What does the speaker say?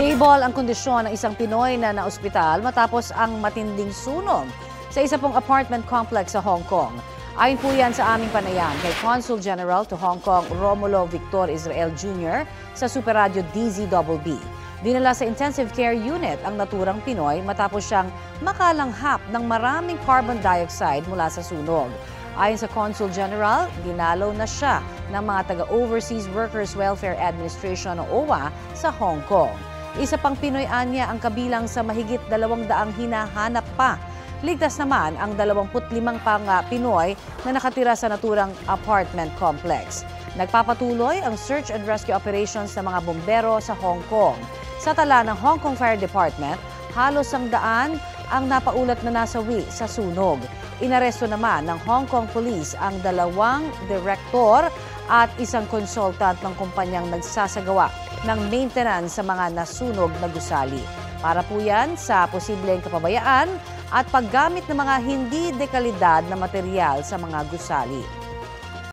Stable ang kondisyon ng isang Pinoy na naospital matapos ang matinding sunog sa isa pong apartment complex sa Hong Kong. Ayon po yan sa aming panayam kay Consul General to Hong Kong Romulo Victor Israel Jr. sa Super Radio DZBB. Dinala sa intensive care unit ang naturang Pinoy matapos siyang makalanghap ng maraming carbon dioxide mula sa sunog. Ayon sa Consul General, dinalaw na siya ng mga taga-Overseas Workers Welfare Administration o OWA sa Hong Kong. Isa pang Pinoy anya ang kabilang sa mahigit 200 hinahanap pa. Ligtas naman ang 25 pang Pinoy na nakatira sa naturang apartment complex. Nagpapatuloy ang search and rescue operations ng mga bombero sa Hong Kong. Sa tala ng Hong Kong Fire Department, halos 100 ang napaulat na nasawi sa sunog. Inaresto naman ng Hong Kong Police ang 2 direktor at isang consultant ng kumpanyang nagsasagawa ng maintenance sa mga nasunog na gusali. Para po yan sa posibleng kapabayaan at paggamit ng mga hindi dekalidad na material sa mga gusali.